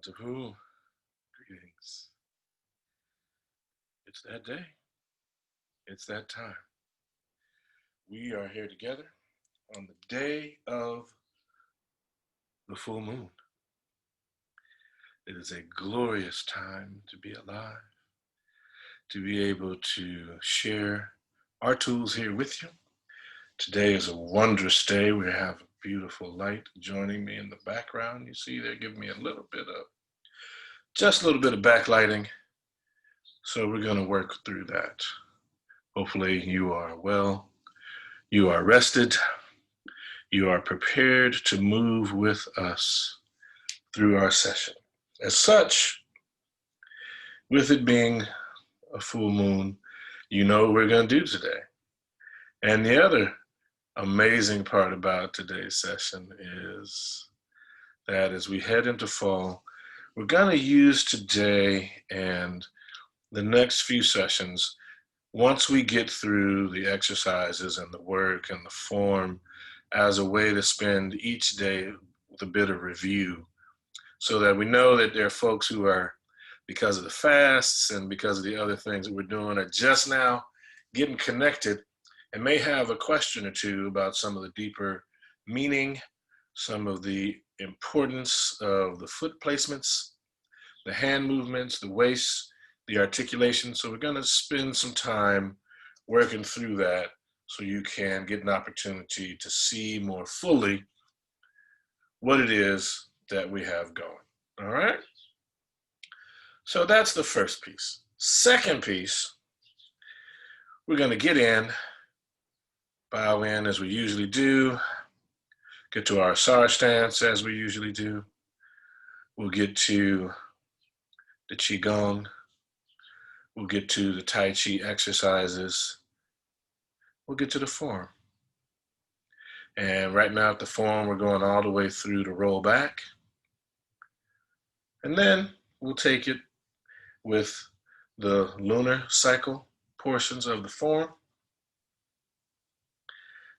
Wonderful. Greetings. It's that day. It's that time. We are here together on the day of the full moon. It is a glorious time to be alive, to be able to share our tools here with you. Today is a wondrous day. We have a beautiful light joining me in the background. You see, they're giving me just a little bit of backlighting. So we're going to work through that. Hopefully you are well, you are rested, you are prepared to move with us through our session. As such, with it being a full moon, you know what we're going to do today. And the other amazing part about today's session is that as we head into fall, we're going to use today and the next few sessions, once we get through the exercises and the work and the form, as a way to spend each day with a bit of review, so that we know that there are folks who are, because of the fasts and because of the other things that we're doing, are just now getting connected and may have a question or two about some of the deeper meaning, some of the importance of the foot placements, the hand movements, the waist, the articulation. So we're going to spend some time working through that so you can get an opportunity to see more fully what it is that we have going. All right? So that's the first piece. Second piece, we're going to get in, bow in as we usually do, get to our Sar stance as we usually do. We'll get to the Qigong. We'll get to the Tai Chi exercises. We'll get to the form. And right now at the form, we're going all the way through the roll back. And then we'll take it with the lunar cycle portions of the form.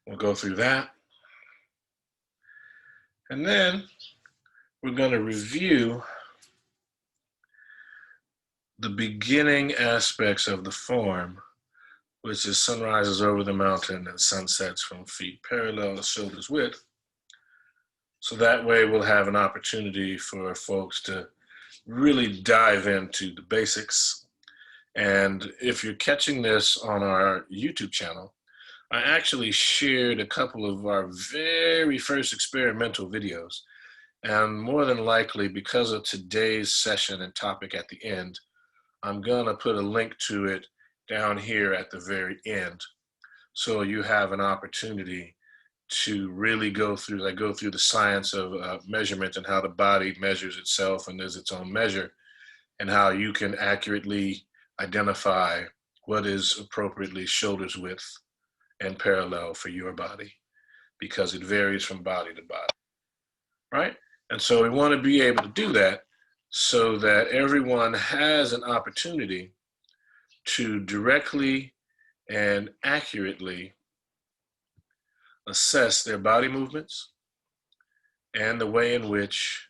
We'll go through that. And then we're going to review the beginning aspects of the form, which is sunrises over the mountain and sunsets from feet parallel to shoulders width. So that way we'll have an opportunity for folks to really dive into the basics. And if you're catching this on our YouTube channel, I actually shared a couple of our very first experimental videos. And more than likely, because of today's session and topic at the end, I'm gonna put a link to it down here at the very end. So you have an opportunity to really go through the science of measurement and how the body measures itself and is its own measure, and how you can accurately identify what is appropriately shoulders width and parallel for your body, because it varies from body to body, right? And so we want to be able to do that so that everyone has an opportunity to directly and accurately assess their body movements and the way in which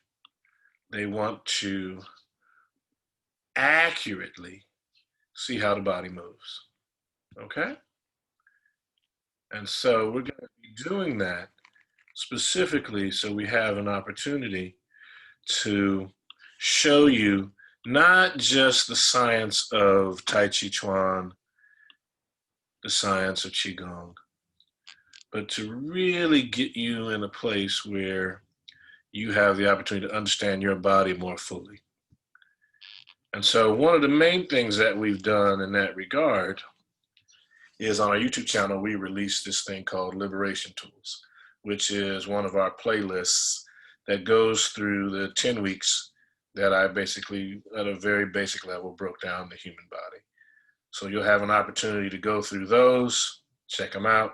they want to accurately see how the body moves, okay? And so we're going to be doing that specifically so we have an opportunity to show you not just the science of Taijiquan, the science of Qigong, but to really get you in a place where you have the opportunity to understand your body more fully. And so one of the main things that we've done in that regard is on our YouTube channel, we released this thing called Liberation Tools, which is one of our playlists that goes through the 10 weeks that I basically, at a very basic level, broke down the human body. So you'll have an opportunity to go through those, check them out.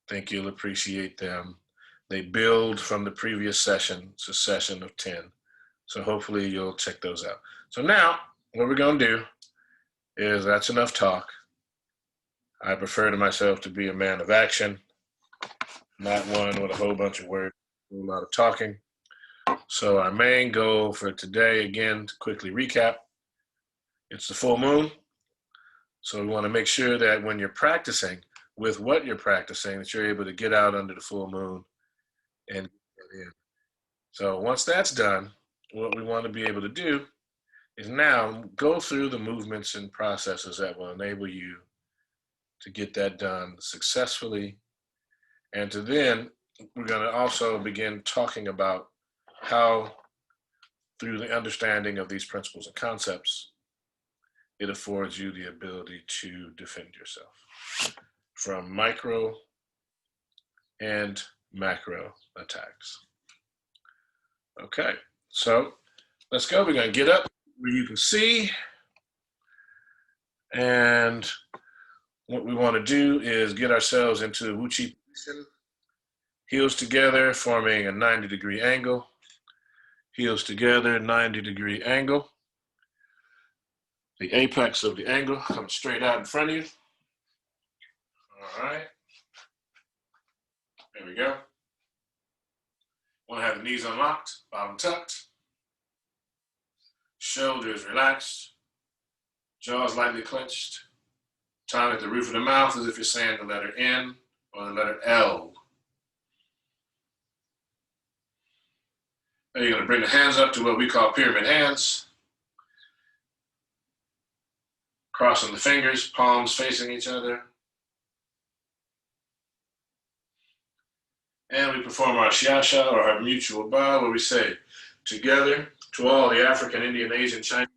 Think you'll appreciate them. They build from the previous session. It's a session of 10. So hopefully you'll check those out. So now, what we're going to do is, that's enough talk. I prefer to myself to be a man of action, not one with a whole bunch of words, a lot of talking. So our main goal for today, again, to quickly recap, it's the full moon. So we want to make sure that when you're practicing with what you're practicing, that you're able to get out under the full moon and get in. So once that's done, what we want to be able to do is now go through the movements and processes that will enable you to get that done successfully. And to then, we're going to also begin talking about how, through the understanding of these principles and concepts, it affords you the ability to defend yourself from micro and macro attacks. Okay, so let's go. We're going to get up where you can see. And what we want to do is get ourselves into the Wu Chi position. Heels together, forming a 90-degree angle. Heels together, 90-degree angle. The apex of the angle comes straight out in front of you. All right. There we go. Want to have the knees unlocked, bottom tucked. Shoulders relaxed. Jaws lightly clenched. Tongue at the roof of the mouth as if you're saying the letter N or the letter L. Now you're going to bring the hands up to what we call pyramid hands. Crossing the fingers, palms facing each other. And we perform our Shiasha, or our mutual bow, where we say, together, to all the African, Indian, Asian, Chinese,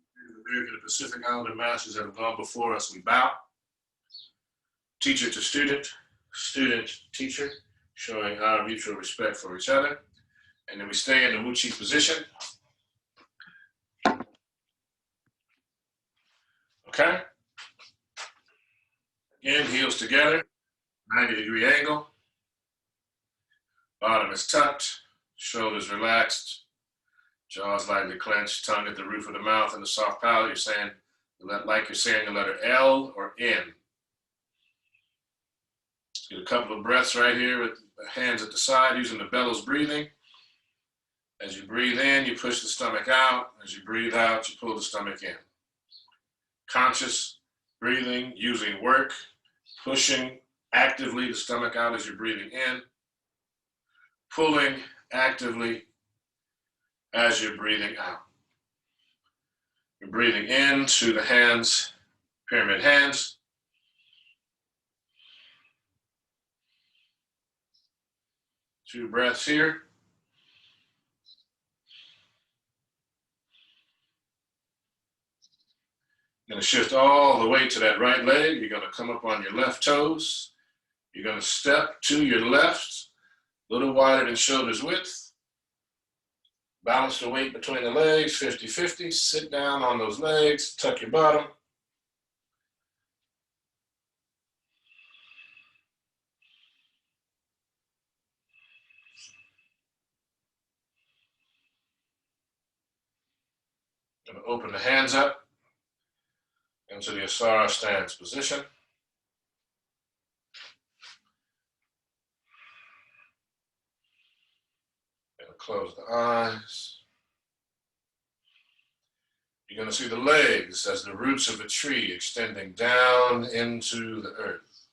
American, and Pacific Islander masters that have gone before us, we bow. Teacher to student, student to teacher, showing our mutual respect for each other. And then we stay in the Wu Chi position. Okay? Again, heels together, 90-degree angle. Bottom is tucked, shoulders relaxed, jaws lightly clenched, tongue at the roof of the mouth and the soft palate. You're saying, like you're saying the letter L or N. Get a couple of breaths right here with the hands at the side, using the bellows breathing. As you breathe in, you push the stomach out. As you breathe out, you pull the stomach in. Conscious breathing, using work, pushing actively the stomach out as you're breathing in. Pulling actively as you're breathing out. You're breathing in through the hands, pyramid hands. Two breaths here. You're going to shift all the way to that right leg. You're going to come up on your left toes. You're going to step to your left, a little wider than shoulders width. Balance the weight between the legs, 50-50. Sit down on those legs, tuck your bottom. Going to open the hands up into the Asara stance position. Going to close the eyes. You're going to see the legs as the roots of a tree extending down into the earth.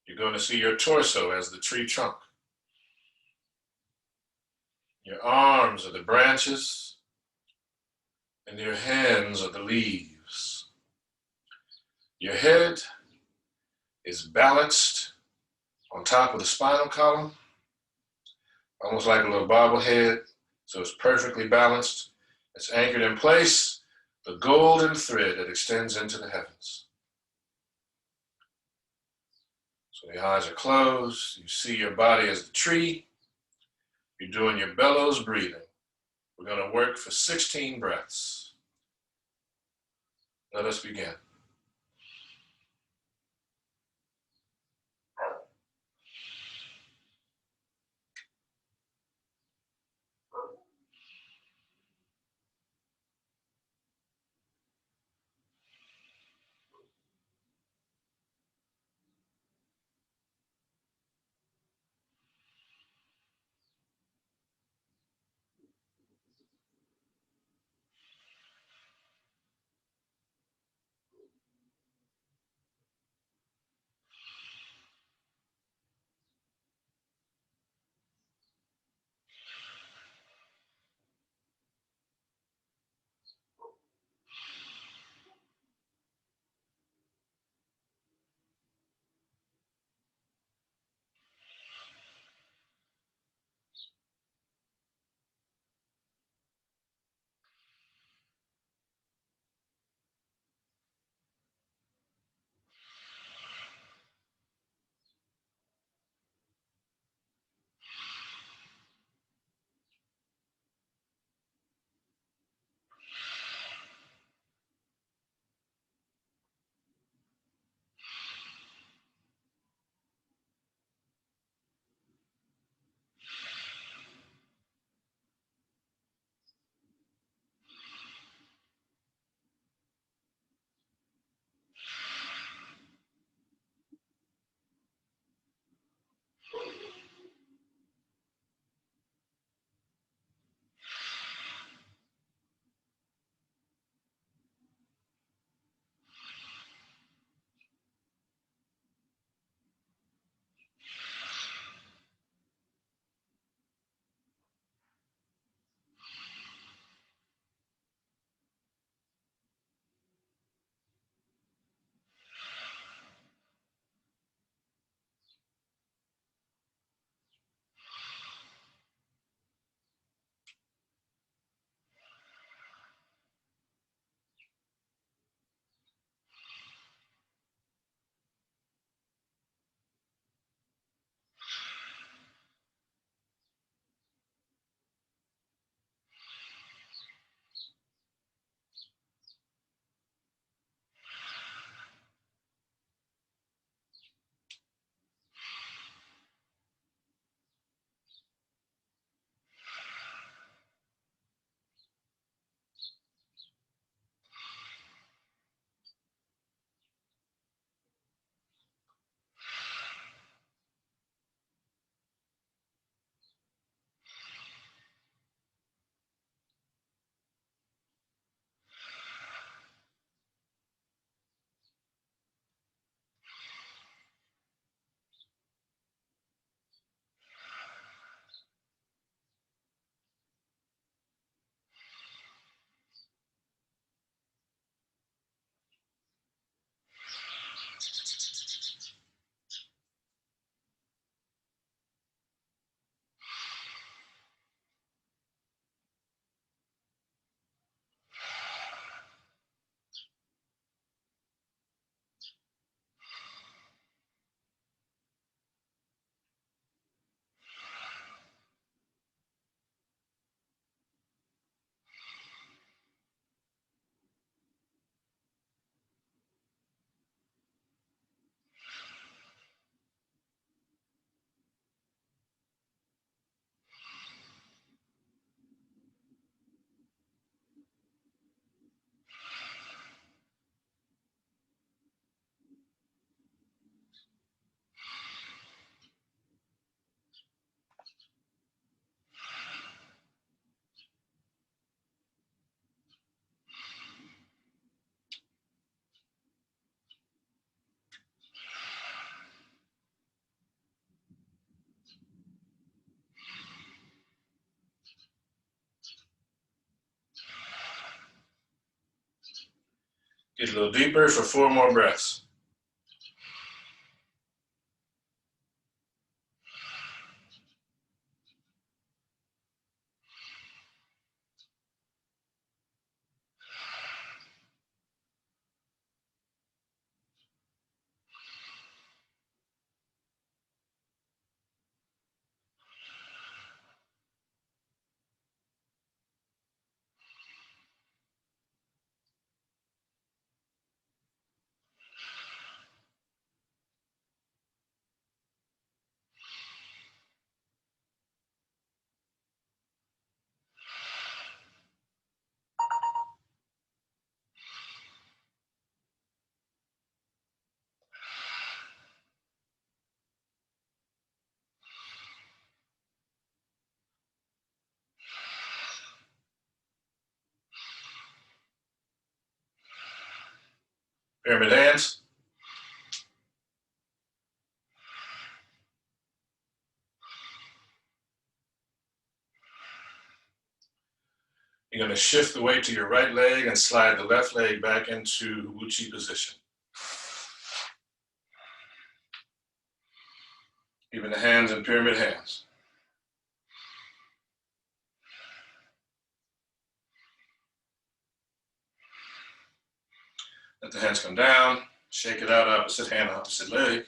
You're going to see your torso as the tree trunk. Your arms are the branches, and your hands are the leaves. Your head is balanced on top of the spinal column, almost like a little bobblehead, so it's perfectly balanced. It's anchored in place, the golden thread that extends into the heavens. So the eyes are closed, you see your body as the tree, you're doing your bellows breathing. We're going to work for 16 breaths. Let us begin. Get a little deeper for 4 more breaths. Pyramid hands. You're going to shift the weight to your right leg and slide the left leg back into Wuchi position. Keeping the hands in pyramid hands. Let the hands come down. Shake it out, opposite hand, opposite leg.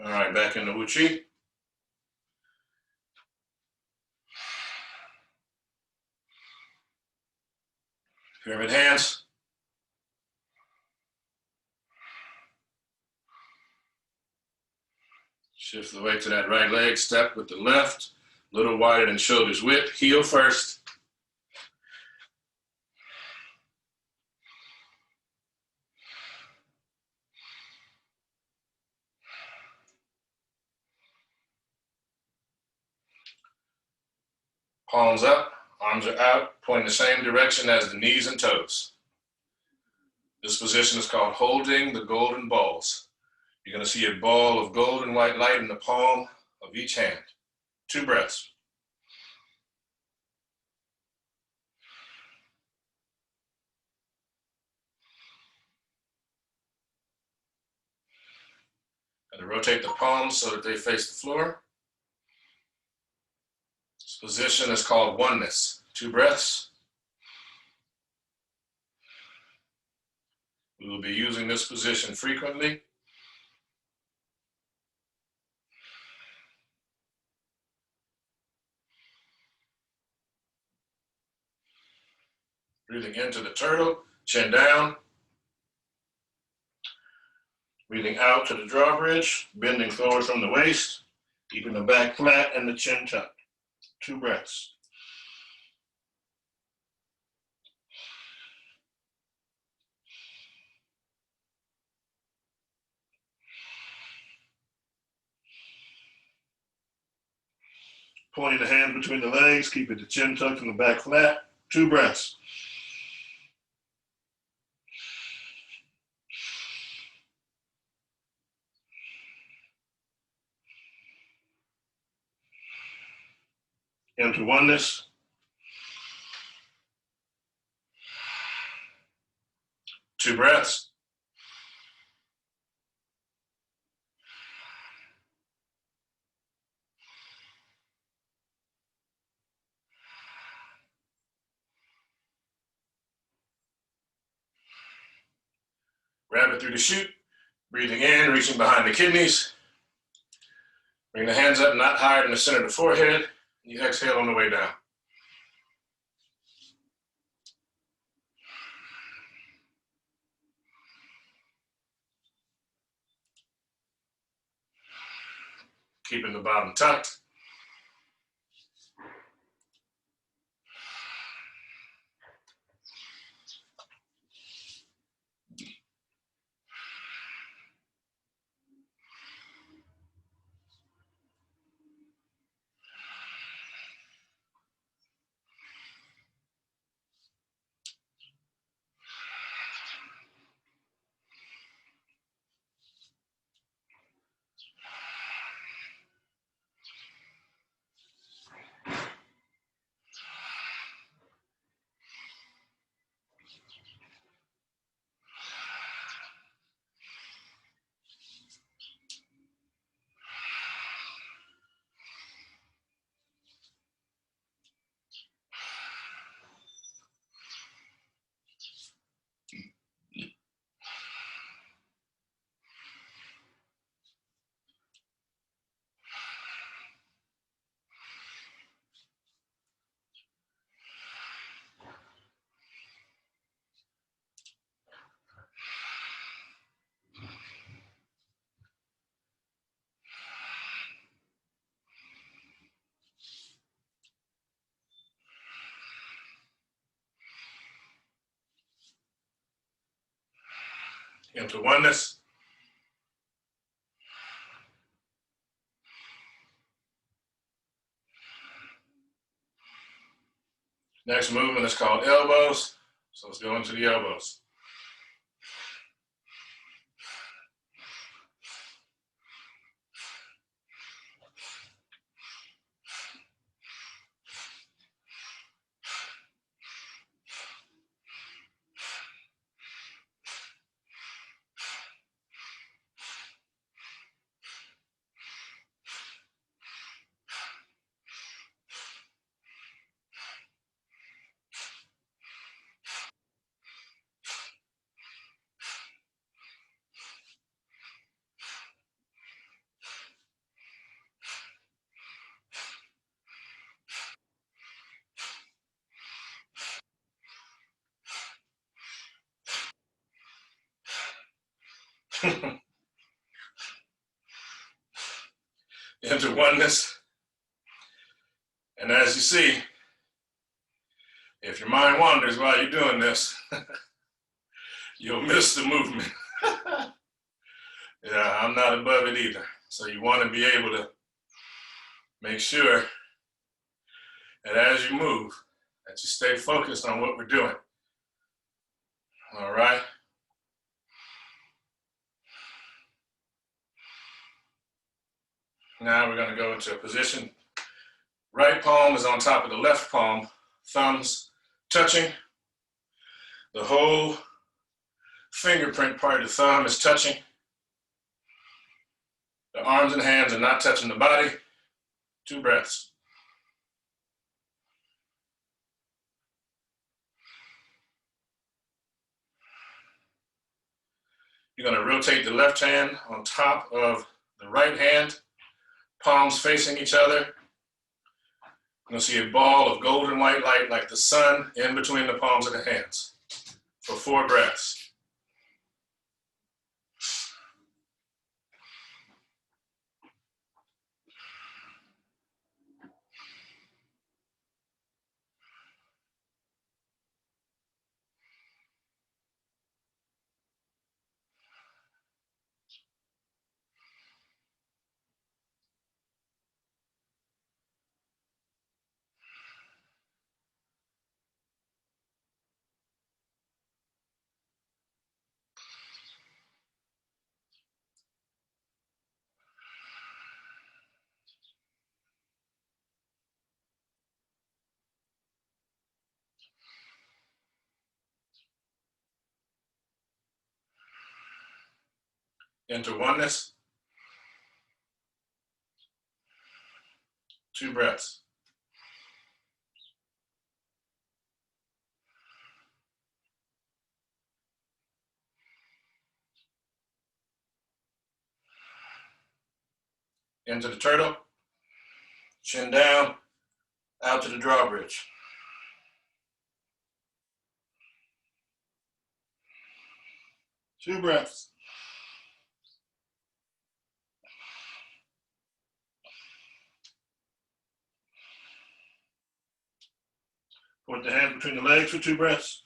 All right, back into Wuchi. Pyramid hands. Shift the weight to that right leg, step with the left, a little wider than shoulders width, heel first. Palms up, arms are out, pointing the same direction as the knees and toes. This position is called holding the golden balls. You're going to see a ball of gold and white light in the palm of each hand. 2 breaths. Going to rotate the palms so that they face the floor. This position is called oneness. 2 breaths. We will be using this position frequently. Breathing into the turtle, chin down. Breathing out to the drawbridge, bending forward from the waist, keeping the back flat and the chin tucked. 2 breaths. Pointing the hand between the legs, keeping the chin tucked and the back flat. 2 breaths. Into oneness. 2 breaths. Grab it through the chute. Breathing in, reaching behind the kidneys. Bring the hands up, not higher than the center of the forehead. You exhale on the way down. Keeping the bottom tucked. into oneness. Next movement is called elbows. So let's go into the elbows. Into oneness. And as you see, if your mind wanders while you're doing this, you'll miss the movement. Yeah, I'm not above it either. So you want to be able to make sure that as you move, that you stay focused on what we're doing. All right? Now we're going to go into a position. Right palm is on top of the left palm, thumbs touching. The whole fingerprint part of the thumb is touching. The arms and hands are not touching the body. 2 breaths. You're going to rotate the left hand on top of the right hand, palms facing each other. You're going to see a ball of golden white light like the sun in between the palms of the hands for 4 breaths. Into oneness. 2 breaths. Into the turtle. Chin down, out to the drawbridge. 2 breaths. Put the hands between the legs for 2 breaths.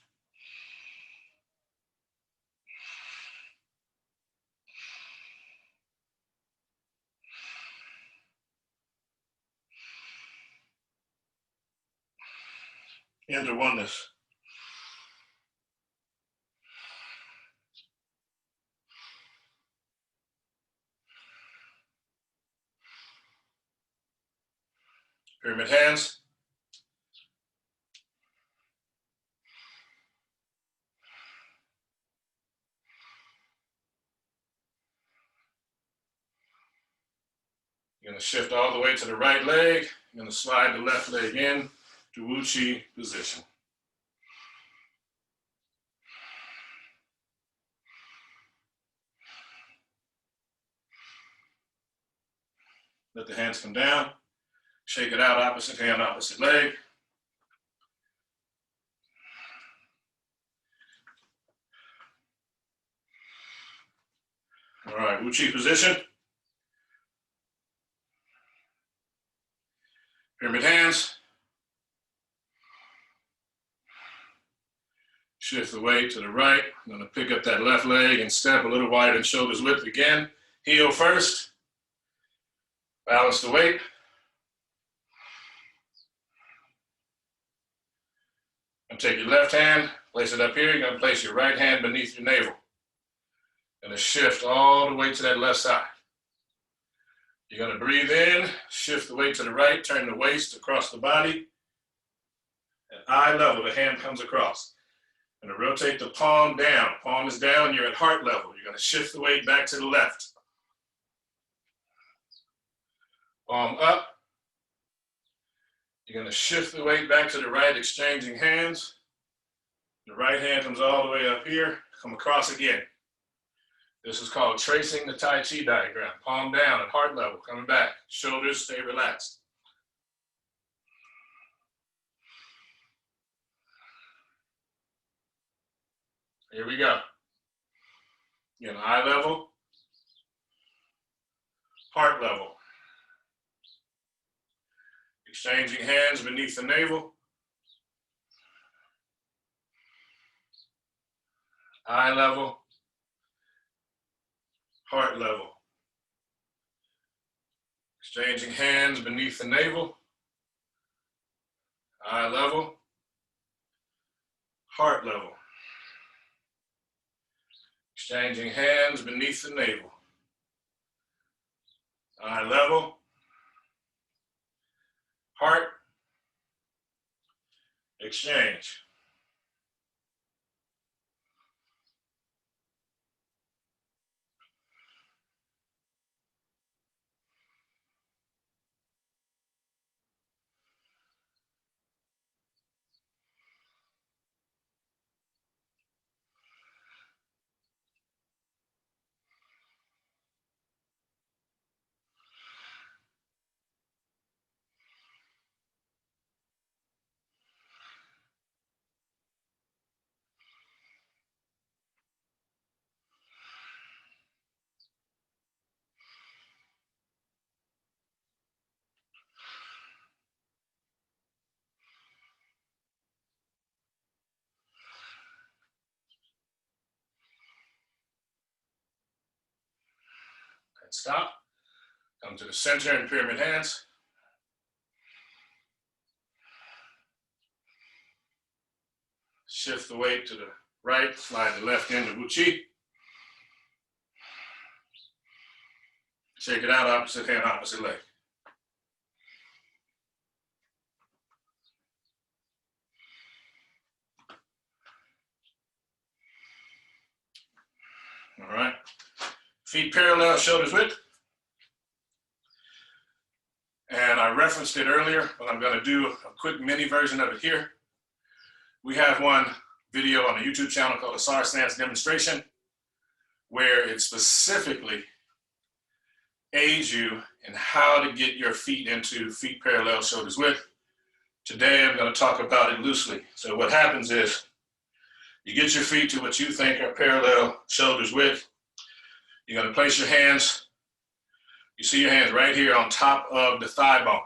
Into oneness. Pyramid hands. You're going to shift all the way to the right leg. You're going to slide the left leg in to Wu Chi position. Let the hands come down. Shake it out, opposite hand, opposite leg. All right, Wu Chi position. Pyramid hands. Shift the weight to the right. I'm going to pick up that left leg and step a little wider than shoulders width again. Heel first. Balance the weight. And take your left hand, place it up here. You're going to place your right hand beneath your navel. And shift all the way to that left side. You're going to breathe in, shift the weight to the right, turn the waist across the body. At eye level, the hand comes across. Going to rotate the palm down. Palm is down, you're at heart level. You're going to shift the weight back to the left. Palm up. You're going to shift the weight back to the right, exchanging hands. The right hand comes all the way up here, come across again. This is called tracing the Tai Chi diagram. Palm down at heart level, coming back. Shoulders stay relaxed. Here we go. Again, eye level, heart level. Exchanging hands beneath the navel. Eye level, heart level. Exchanging hands beneath the navel. Eye level, heart level. Exchanging hands beneath the navel. Eye level, heart, exchange. And stop. Come to the center in pyramid hands. Shift the weight to the right, slide the left into Wuchi. Shake it out, opposite hand, opposite leg. All right. Feet parallel, shoulders width. And I referenced it earlier, but I'm going to do a quick mini version of it here. We have one video on the YouTube channel called a SAR Stance Demonstration, where it specifically aids you in how to get your feet into feet parallel, shoulders width. Today, I'm going to talk about it loosely. So what happens is you get your feet to what you think are parallel, shoulders width. You're going to place your hands. You see your hands right here on top of the thigh bone.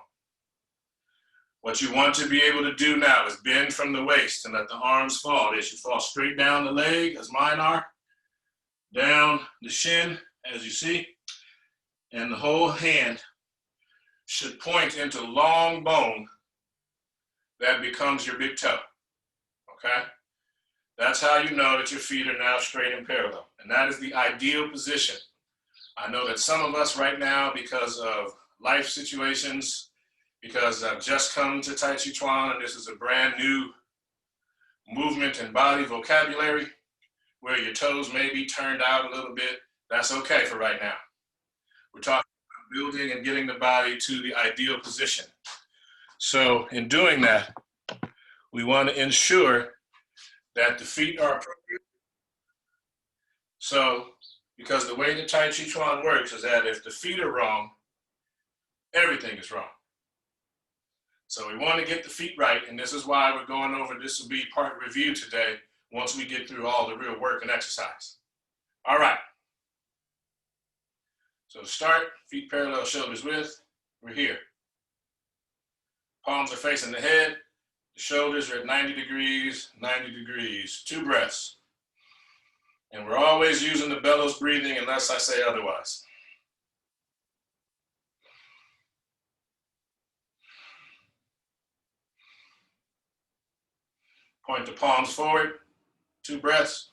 What you want to be able to do now is bend from the waist and let the arms fall. They should fall straight down the leg, as mine are, down the shin, as you see, and the whole hand should point into long bone that becomes your big toe, okay? That's how you know that your feet are now straight and parallel, and that is the ideal position. I know that some of us right now, because of life situations, because I've just come to Tai Chi Chuan, and this is a brand new movement and body vocabulary, where your toes may be turned out a little bit. That's okay for right now. We're talking about building and getting the body to the ideal position. So in doing that, we want to ensure that the feet are appropriate. So, because the way the Tai Chi Chuan works is that if the feet are wrong, everything is wrong. So we want to get the feet right, and this is why we're going over, this will be part review today, once we get through all the real work and exercise. All right. So start, feet parallel, shoulders width, we're here. Palms are facing the head, the shoulders are at 90 degrees, 90 degrees. 2 breaths. And we're always using the bellows breathing unless I say otherwise. Point the palms forward. 2 breaths.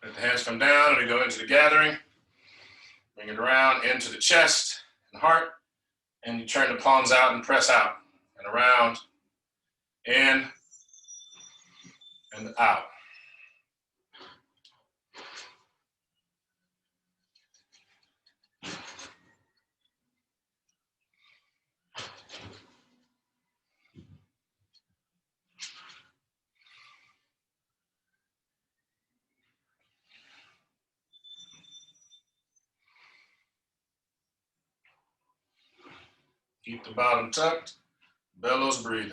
Let the hands come down and we go into the gathering. Bring it around into the chest and heart. And you turn the palms out and press out and around, in and out. Keep the bottom tucked, bellows breathing.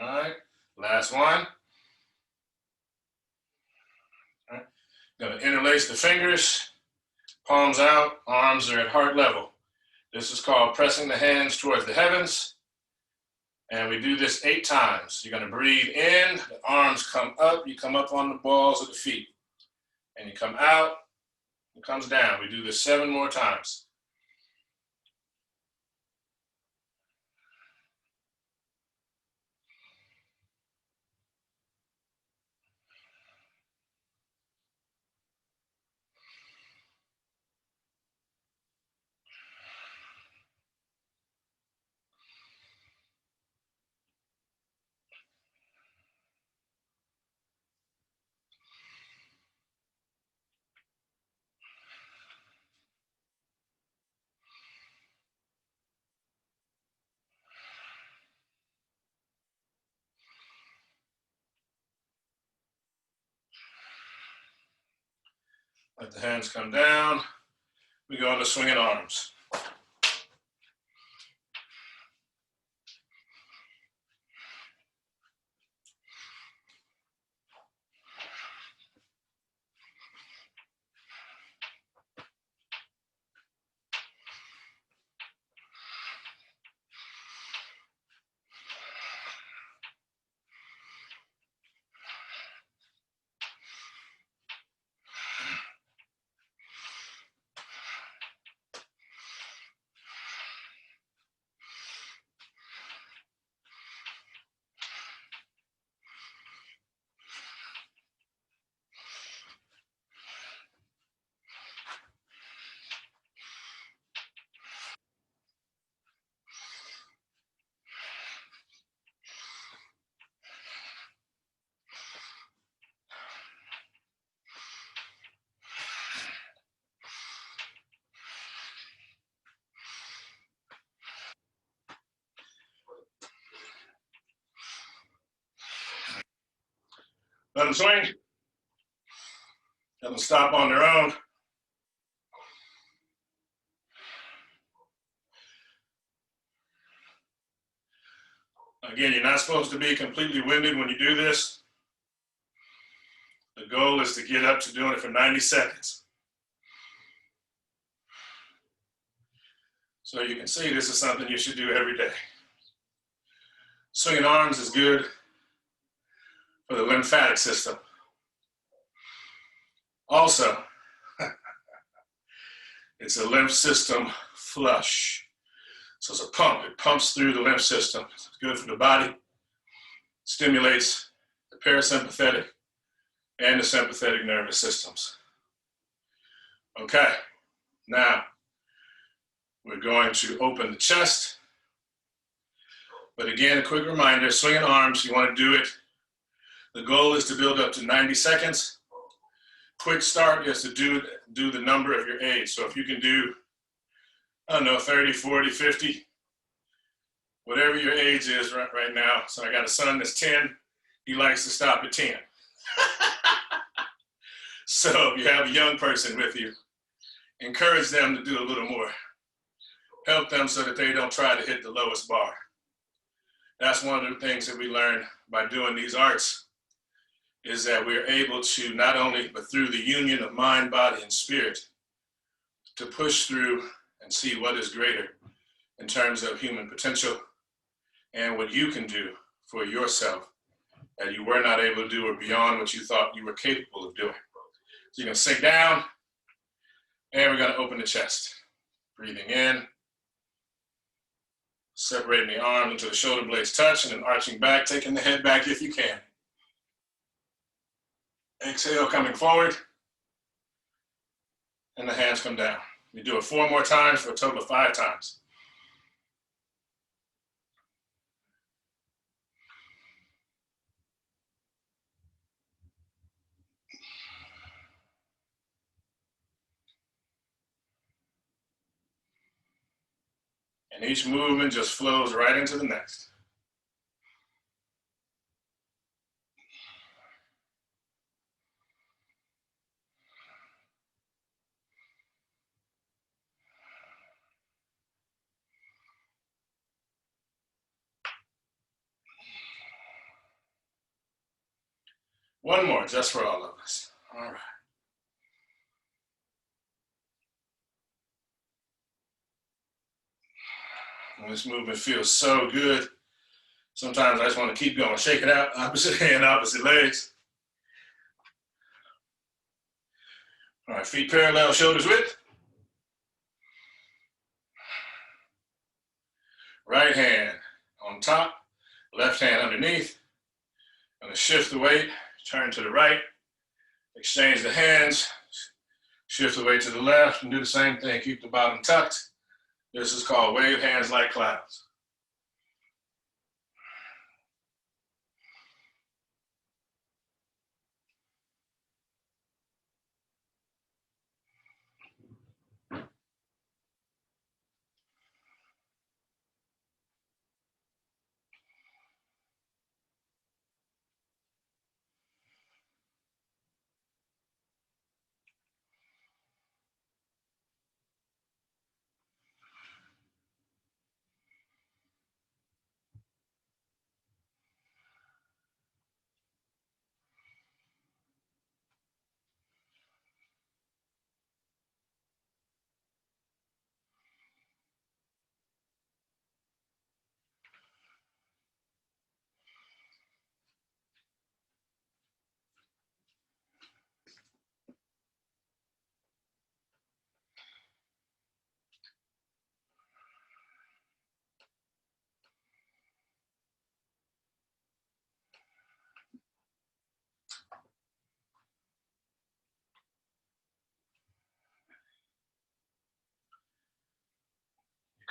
All right, last one. All right. Gonna interlace the fingers, palms out, arms are at heart level. This is called pressing the hands towards the heavens. And we do this 8 times. You're gonna breathe in, the arms come up, you come up on the balls of the feet. And you come out, it comes down. We do this 7 more times. Let the hands come down. We go into swinging arms. Let them swing. Let them stop on their own. Again, you're not supposed to be completely winded when you do this. The goal is to get up to doing it for 90 seconds. So you can see this is something you should do every day. Swinging arms is good for the lymphatic system. Also, it's a lymph system flush. So it's a pump. It pumps through the lymph system. It's good for the body. Stimulates the parasympathetic and the sympathetic nervous systems. Okay, now We're going to open the chest. But again, a quick reminder, swinging arms, you want to do it. The goal is to build up to 90 seconds. Quick start is to do the number of your age. So if you can do, I don't know, 30, 40, 50, whatever your age is right now. So I got a son that's 10. He likes to stop at 10. So if you have a young person with you, encourage them to do a little more. Help them so that they don't try to hit the lowest bar. That's one of the things that we learn by doing these arts, is that we're able to not only, but through the union of mind, body, and spirit, to push through and see what is greater in terms of human potential and what you can do for yourself that you were not able to do or beyond what you thought you were capable of doing. So you're going to sink down, and we're going to open the chest. Breathing in, separating the arms until the shoulder blades touch, and then arching back, taking the head back if you can. Exhale, coming forward, and the hands come down. You do it 4 more times for a total of 5 times. And each movement just flows right into the next. One more, just for all of us. All right. And this movement feels so good. Sometimes I just want to keep going. Shake it out, opposite hand, opposite legs. All right, feet parallel, shoulders width. Right hand on top, left hand underneath. I'm going to shift the weight, turn to the right, exchange the hands, shift the weight to the left, and do the same thing. Keep the bottom tucked. This is called wave hands like clouds.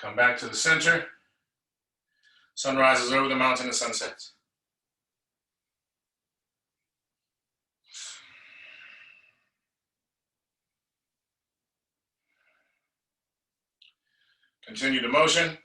Come back to the center. Sun rises over the mountain and sun sets. Continue the motion.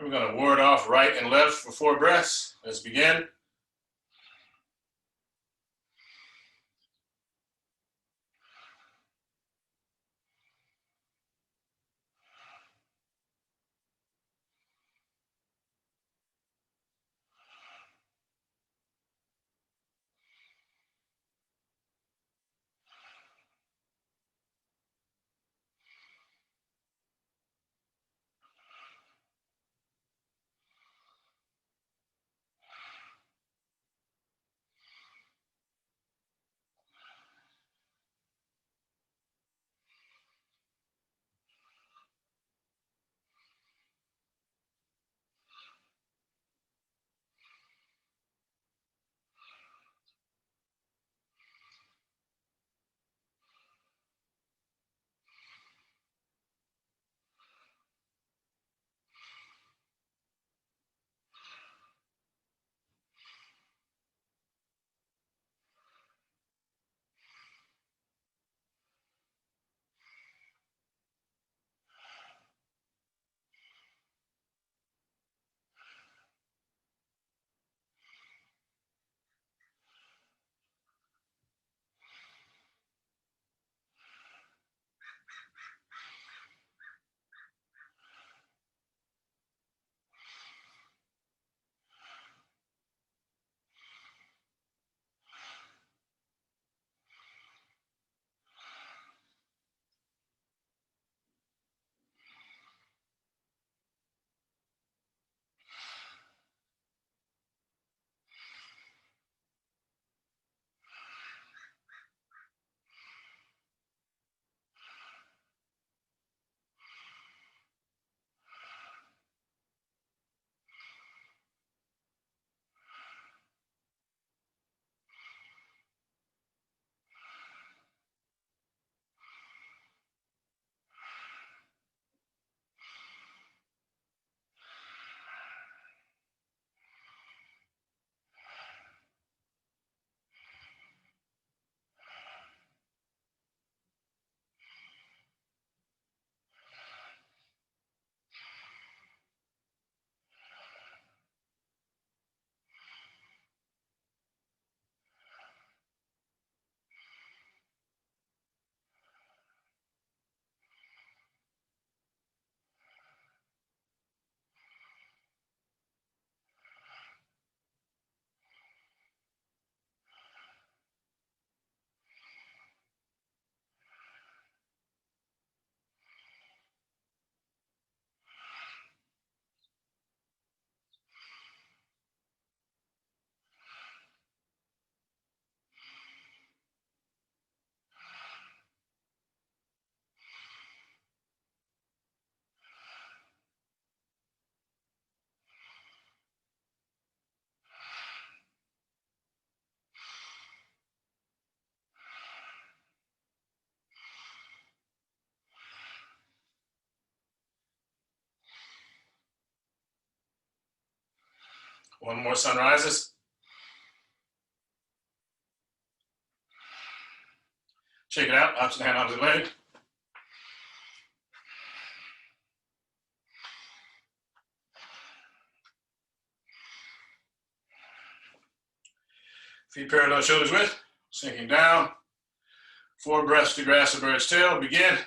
We're going to ward off right and left for 4 breaths. Let's begin. One more sun rises. Shake it out, opposite hand, opposite leg. Feet parallel, shoulders width, sinking down. 4 breaths to grasp the bird's tail. Begin.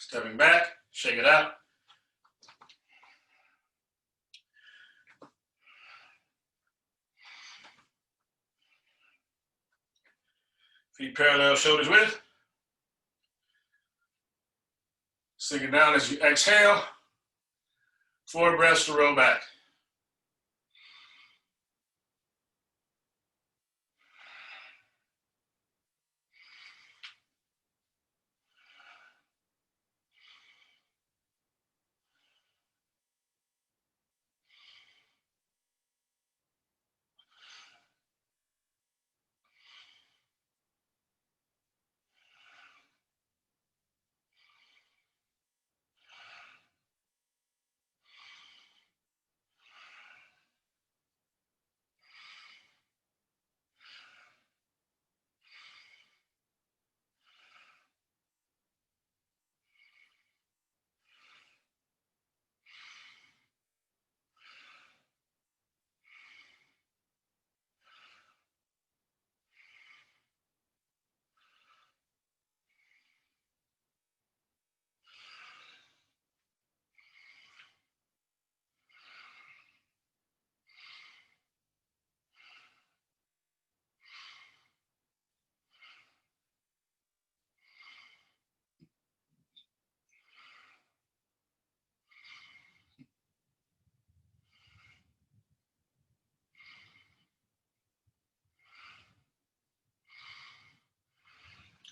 Stepping back, shake it out. Feet parallel, shoulders width. Sink it down as you exhale. 4 breaths to roll back.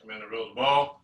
Come in and roll the ball.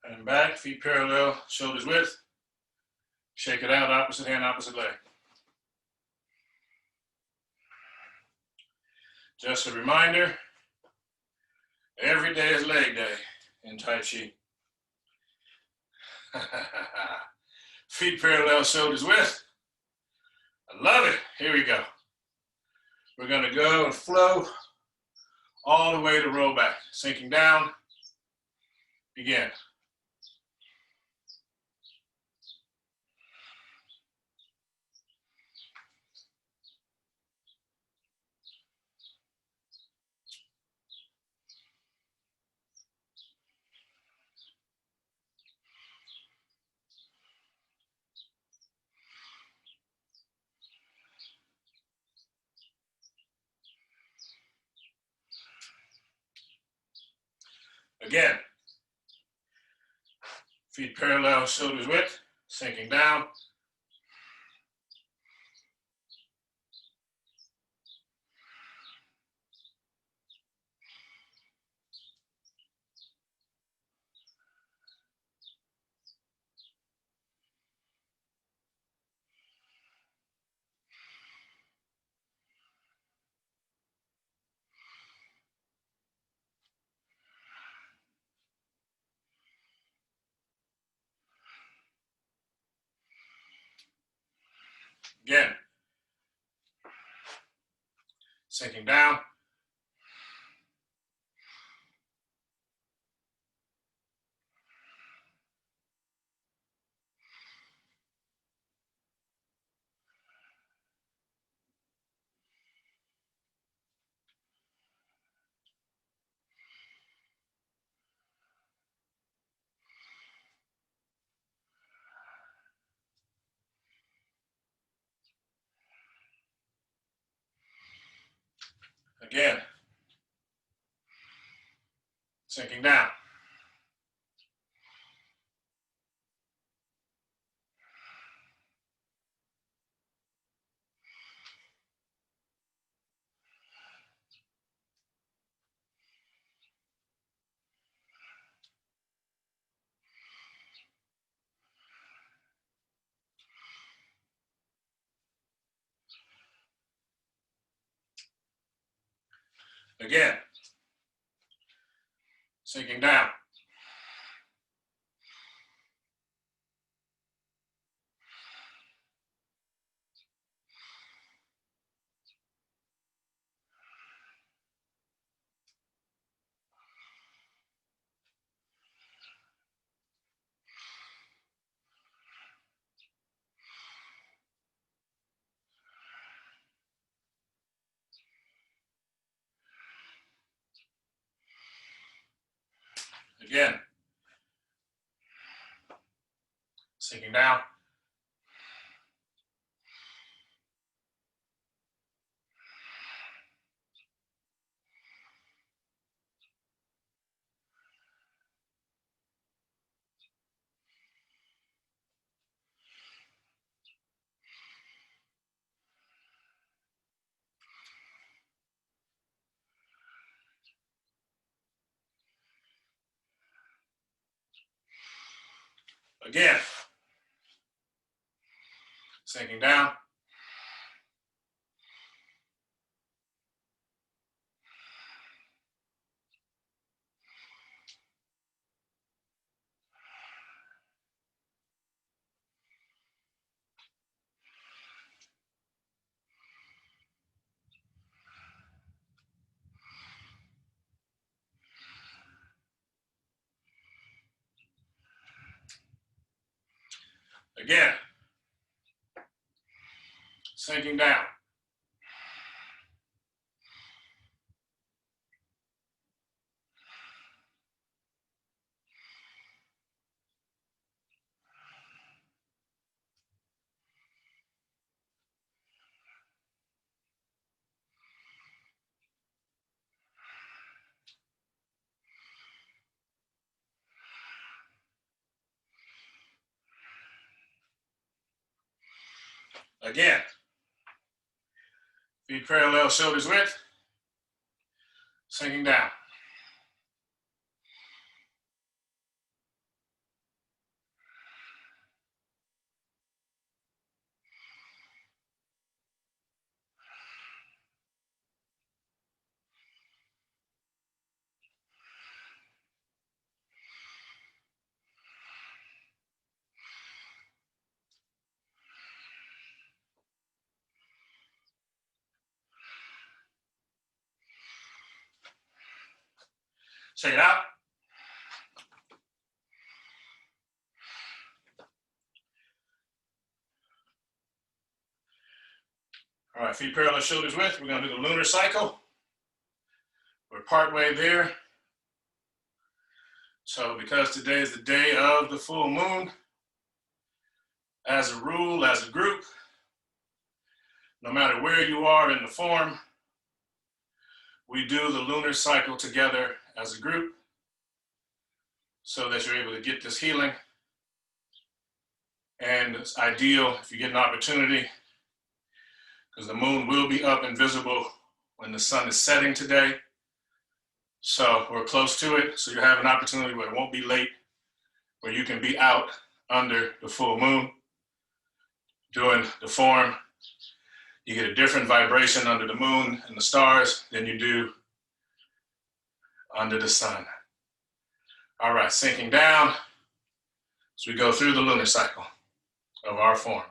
And back, feet parallel, shoulders width. Shake it out, opposite hand, opposite leg. Just a reminder, every day is leg day in Tai Chi. Feet parallel, shoulders width. I love it. Here we go. We're going to go and flow all the way to roll back. Sinking down. Begin. Again. Feet parallel, shoulders width. Sinking down. Again. Sinking down. Again. Sinking down. Again, sinking down. Again, sinking down. Again, sinking down. Again, sinking down. Again, feet parallel, shoulders width, sinking down. Check it out. All right, feet parallel, shoulders width. We're going to do the lunar cycle. We're partway there. So because today is the day of the full moon, as a rule, as a group, no matter where you are in the form, we do the lunar cycle together as a group so that you're able to get this healing. And it's ideal if you get an opportunity, because the moon will be up and visible when the sun is setting today. So we're close to it. So you have an opportunity where it won't be late, where you can be out under the full moon doing the form. You get a different vibration under the moon and the stars than you do under the sun. All right, sinking down as we go through the lunar cycle of our form.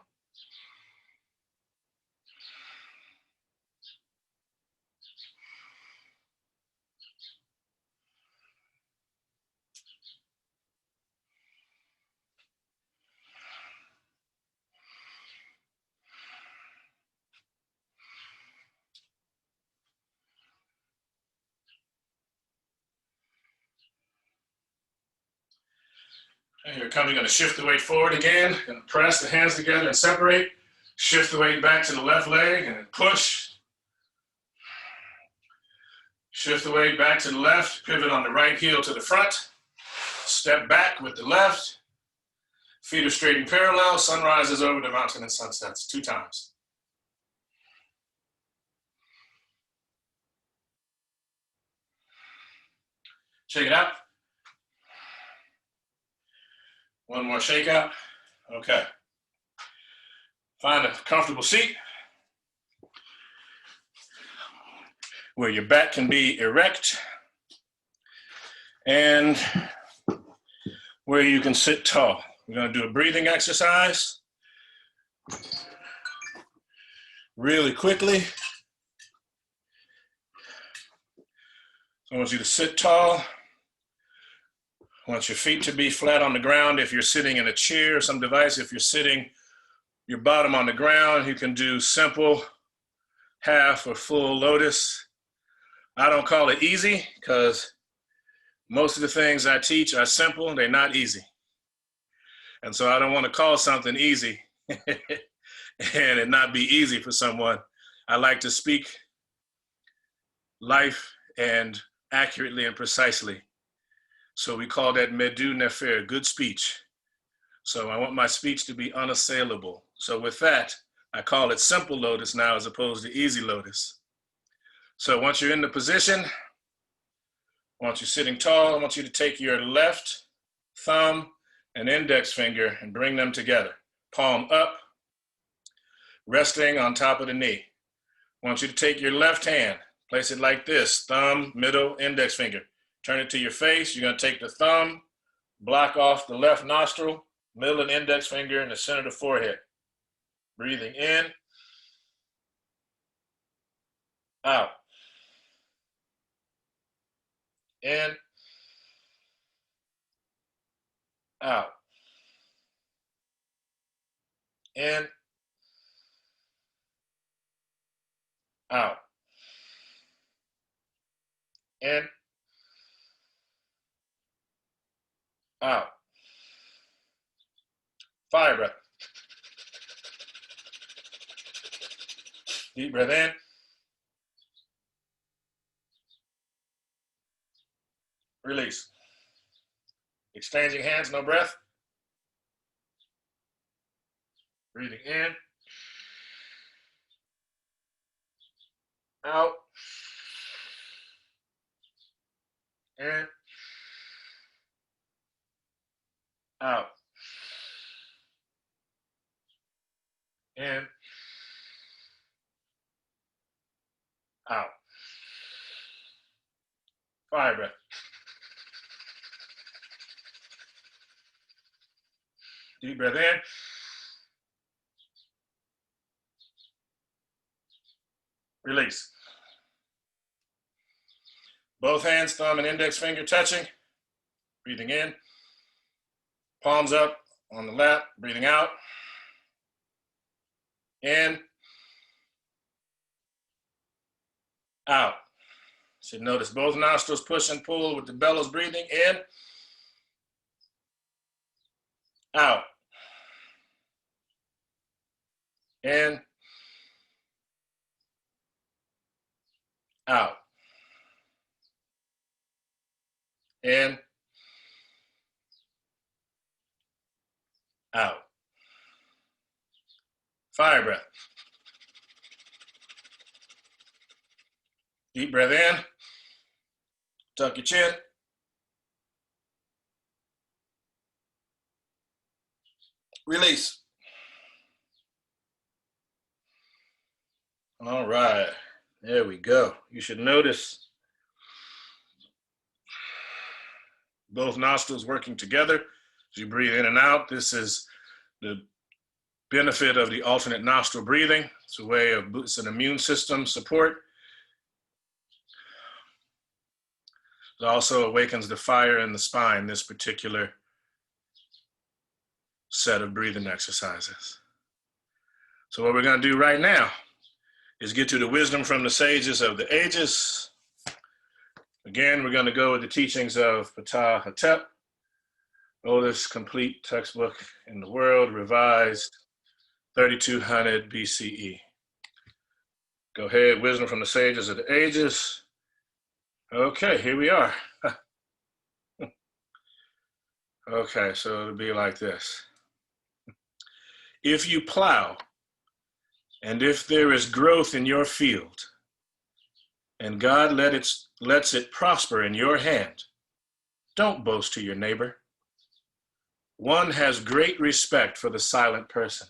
And you're going to shift the weight forward again. You're going to press the hands together and separate. Shift the weight back to the left leg and push. Shift the weight back to the left. Pivot on the right heel to the front. Step back with the left. Feet are straight and parallel. Sun rises over the mountain and sunsets 2 times. Shake it out. One more shake out. Okay. Find a comfortable seat. where your back can be erect and where you can sit tall. We're going to do a breathing exercise really quickly. So I want you to sit tall. I want your feet to be flat on the ground. If you're sitting in a chair or some device, if you're sitting your bottom on the ground, you can do simple, half or full lotus. I don't call it easy because most of the things I teach are simple, they're not easy. And so I don't want to call something easy and it not be easy for someone. I like to speak life and accurately and precisely. So we call that medu nefer, good speech. So I want my speech to be unassailable. So with that, I call it simple lotus now as opposed to easy lotus. So once you're in the position, once you're sitting tall, I want you to take your left thumb and index finger and bring them together. Palm up, resting on top of the knee. I want you to take your left hand, place it like this, thumb, middle, index finger. Turn it to your face. You're going to take the thumb, block off the left nostril, middle and index finger in the center of the forehead. Breathing in, out, in, out, in, out, in, out. Fire breath. Deep breath in. Release. Exchanging hands, no breath. Breathing in. Out. In. Out. In. Out. Fire breath. Deep breath in. Release. Both hands, thumb and index finger touching. Breathing in. Palms up on the lap. Breathing out. In. Out. Should notice both nostrils push and pull with the bellows breathing in. Out. In. Out. In. Out. Fire breath. Deep breath in. Tuck your chin. Release. All right. There we go. You should notice both nostrils working together as you breathe in and out. This is the benefit of the alternate nostril breathing. It's a way of, it's an immune system support. It also awakens the fire in the spine, this particular set of breathing exercises. So what we're going to do right now is get to the wisdom from the sages of the ages. Again, we're going to go with the teachings of Ptah-Hotep, oldest complete textbook in the world, revised 3200 BCE. Go ahead, wisdom from the sages of the ages. Okay, here we are. Okay, so it'll be like this. If you plow, and if there is growth in your field, and God lets it prosper in your hand, don't boast to your neighbor. One has great respect for the silent person.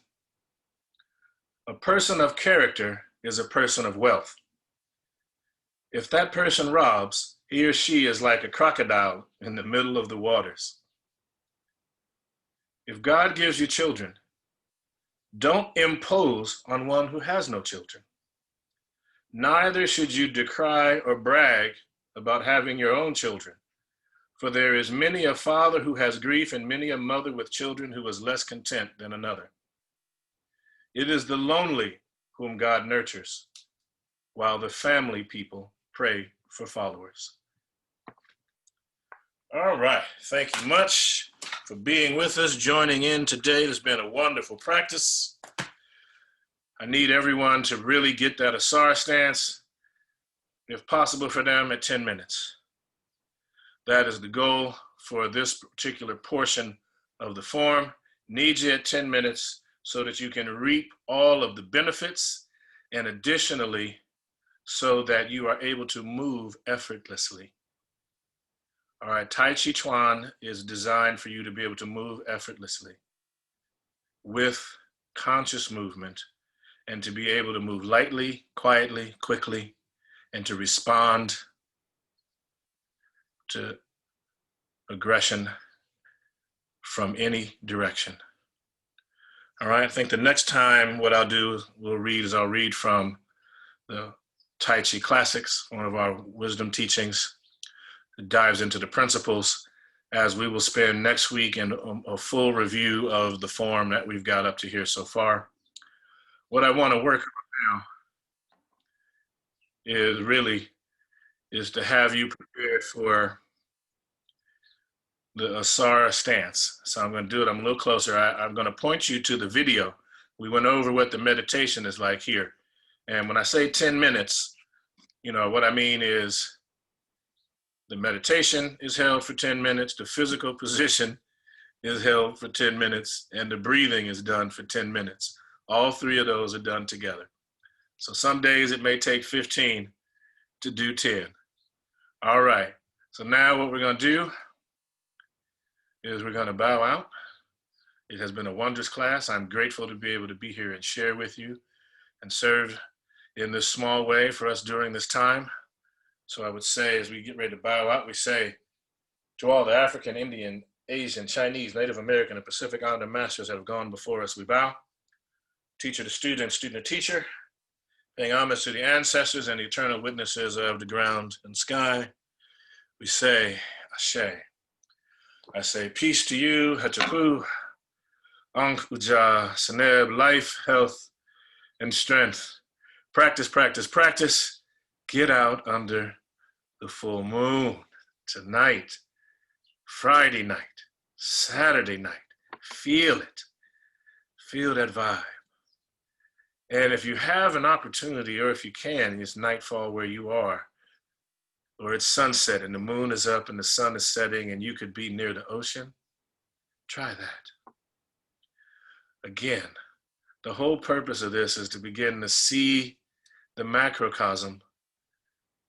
A person of character is a person of wealth. If that person robs, he or she is like a crocodile in the middle of the waters. If God gives you children, don't impose on one who has no children. Neither should you decry or brag about having your own children, for there is many a father who has grief and many a mother with children who is less content than another. It is the lonely whom God nurtures, while the family people pray for followers. All right, thank you much for being with us, joining in today. It's been a wonderful practice. I need everyone to really get that Asara stance, if possible for them, at 10 minutes. That is the goal for this particular portion of the form. Need you at 10 minutes so that you can reap all of the benefits, and additionally, so that you are able to move effortlessly. All right, Taijiquan is designed for you to be able to move effortlessly with conscious movement, and to be able to move lightly, quietly, quickly, and to respond to aggression from any direction. All right, I think the next time what I'll do, I'll read from the Tai Chi Classics, one of our wisdom teachings. It dives into the principles, as we will spend next week in a full review of the form that we've got up to here so far. What I want to work on now is to have you prepared for the Asara stance. So I'm going to do it. I'm a little closer. I'm going to point you to the video. We went over what the meditation is like here. And when I say 10 minutes, what I mean is the meditation is held for 10 minutes, the physical position is held for 10 minutes, and the breathing is done for 10 minutes. All three of those are done together. So some days it may take 15 to do 10. All right. So now what we're going to do is we're going to bow out. It has been a wondrous class. I'm grateful to be able to be here and share with you and serve in this small way for us during this time. So I would say, as we get ready to bow out, we say to all the African, Indian, Asian, Chinese, Native American, and Pacific Islander masters that have gone before us, we bow. Teacher to student, student to teacher, paying homage to the ancestors and the eternal witnesses of the ground and sky. We say, Ashe. I say, peace to you, Hachapu, Ankh Uja, Seneb, life, health, and strength. Practice, practice, practice. Get out under the full moon tonight, Friday night, Saturday night. Feel it. Feel that vibe. And if you have an opportunity, or if you can, it's nightfall where you are, or it's sunset and the moon is up and the sun is setting and you could be near the ocean, try that. Again, the whole purpose of this is to begin to see the macrocosm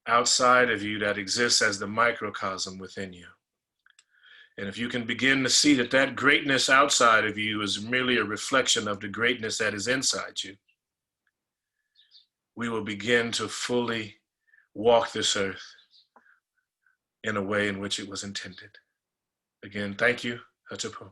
outside of you that exists as the microcosm within you. And if you can begin to see that that greatness outside of you is merely a reflection of the greatness that is inside you, we will begin to fully walk this earth in a way in which it was intended. Again, thank you. Hachapu.